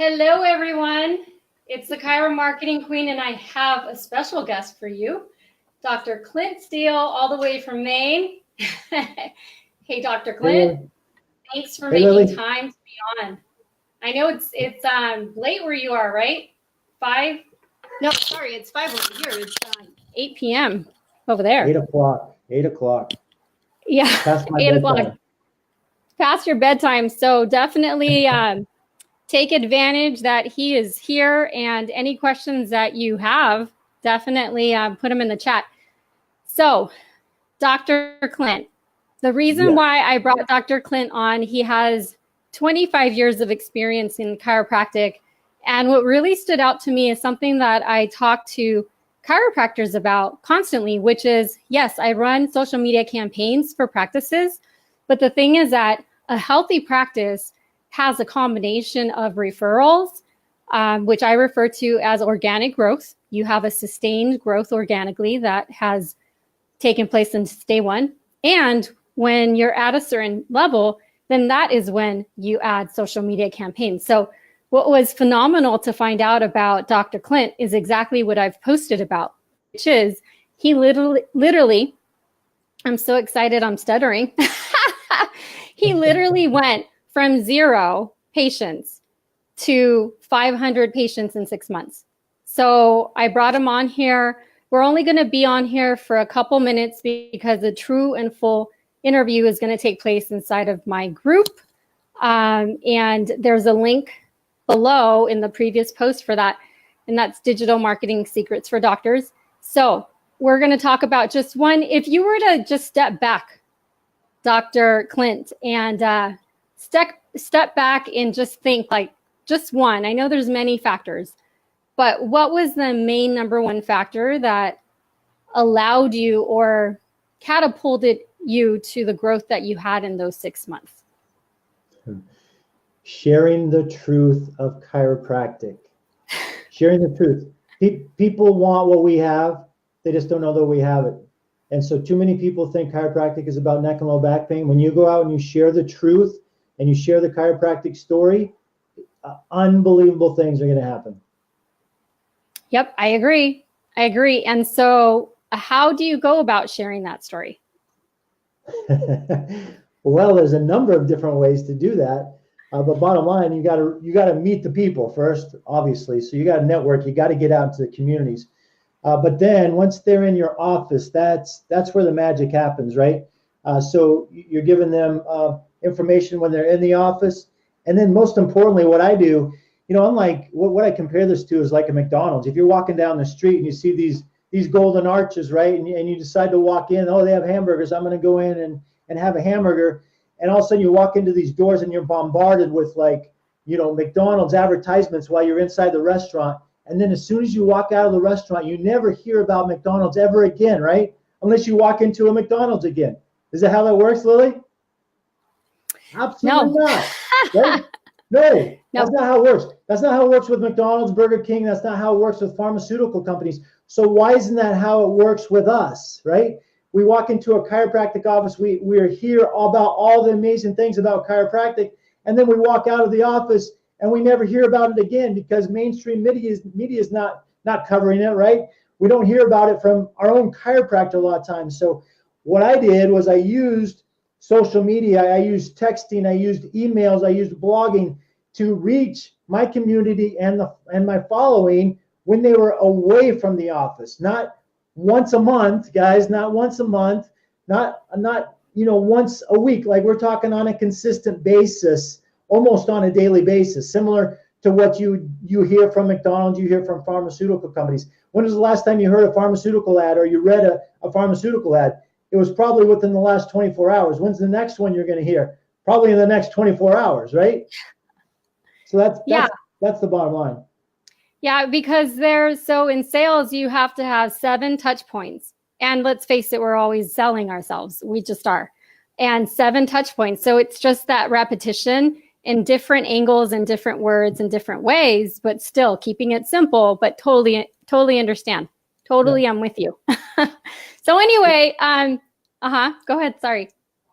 Hello, everyone. It's the Chiro Marketing Queen, and I have a special guest for you, Dr. Clint Steele, all the way from Maine. Hey, Dr. Clint. Thanks for making time to be on. I know it's late where you are, right? 5? No, sorry, it's 5 over here. It's 8 p.m. over there. 8 o'clock. 8 o'clock. Yeah, Past my 8 bedtime. o'clock. Past your bedtime. So definitely take advantage that he is here, and any questions that you have, definitely put them in the chat. So, Dr. Clint, the reason why I brought Dr. Clint on, he has 25 years of experience in chiropractic. And what really stood out to me is something that I talk to chiropractors about constantly, which is, yes, I run social media campaigns for practices, but the thing is that a healthy practice has a combination of referrals, which I refer to as organic growth. You have a sustained growth organically that has taken place since day one. And when you're at a certain level, then that is when you add social media campaigns. So what was phenomenal to find out about Dr. Clint is exactly what I've posted about, which is he literally, I'm so excited, I'm stuttering. He literally went from 0 patients to 500 patients in 6 months. So I brought him on here. We're only going to be on here for a couple minutes because the true and full interview is going to take place inside of my group. And there's a link below in the previous post for that, and that's Digital Marketing Secrets for Doctors. So we're going to talk about just one. If you were to just step back, Dr. Clint, and step back and just think like just one. I know there's many factors, but what was the main number one factor that allowed you or catapulted you to the growth that you had in those 6 months? Sharing the truth of chiropractic. Sharing the truth. People want what we have. They just don't know that we have it. And so too many people think chiropractic is about neck and low back pain. When you go out and you share the truth and you share the chiropractic story, unbelievable things are going to happen. Yep, I agree. And so how do you go about sharing that story? Well, there's a number of different ways to do that. But bottom line, you got to meet the people first, obviously. So you got to network. You got to get out into the communities. But then once they're in your office, that's where the magic happens, right? So you're giving them information when they're in the office. And then most importantly, what I do, unlike what I compare this to is like a McDonald's. If you're walking down the street and you see these golden arches, right? And you decide to walk in, oh, they have hamburgers. I'm going to go in and have a hamburger. And all of a sudden you walk into these doors and you're bombarded with McDonald's advertisements while you're inside the restaurant. And then as soon as you walk out of the restaurant, you never hear about McDonald's ever again, right? Unless you walk into a McDonald's again. Is that how that works, Lily? Absolutely not. Right? No, that's not how it works. That's not how it works with McDonald's, Burger King. That's not how it works with pharmaceutical companies. So why isn't that how it works with us, right? We walk into a chiropractic office. We are here about all the amazing things about chiropractic. And then we walk out of the office and we never hear about it again because mainstream media is not covering it, right? We don't hear about it from our own chiropractor a lot of times. So what I did was I used social media, I used texting, I used emails, I used blogging to reach my community and my following when they were away from the office. Not once a month, guys, not once a month, not once a week. Like we're talking on a consistent basis, almost on a daily basis, similar to what you hear from McDonald's, you hear from pharmaceutical companies. When was the last time you heard a pharmaceutical ad or you read a pharmaceutical ad? It was probably within the last 24 hours. When's the next one you're going to hear? Probably in the next 24 hours, right? So that's the bottom line. Yeah, because in sales, you have to have 7 touch points. And let's face it, we're always selling ourselves. We just are. And 7 touch points. So it's just that repetition in different angles and different words and different ways, but still keeping it simple, but totally understand. Totally, yeah. I'm with you. So anyway, go ahead. Sorry.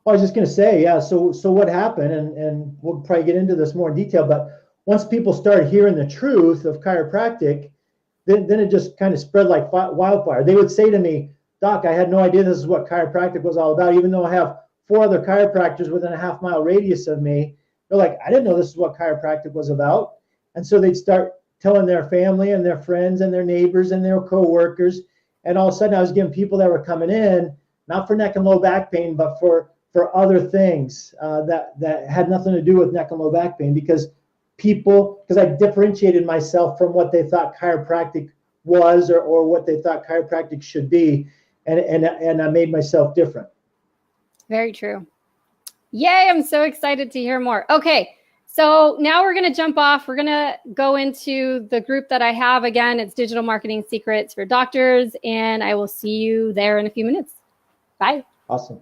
I was just going to say, yeah. So what happened, and we'll probably get into this more in detail, but once people started hearing the truth of chiropractic, then it just kind of spread like wildfire. They would say to me, Doc, I had no idea this is what chiropractic was all about, even though I have 4 other chiropractors within a half-mile radius of me. They're like, I didn't know this is what chiropractic was about. And so they'd start telling their family and their friends and their neighbors and their coworkers. And all of a sudden I was getting people that were coming in, not for neck and low back pain, but for other things that had nothing to do with neck and low back pain, because I differentiated myself from what they thought chiropractic was or what they thought chiropractic should be. And I made myself different. Very true. Yay, I'm so excited to hear more. Okay, so now we're going to jump off. We're going to go into the group that I have. Again, it's Digital Marketing Secrets for Doctors, and I will see you there in a few minutes. Bye. Awesome.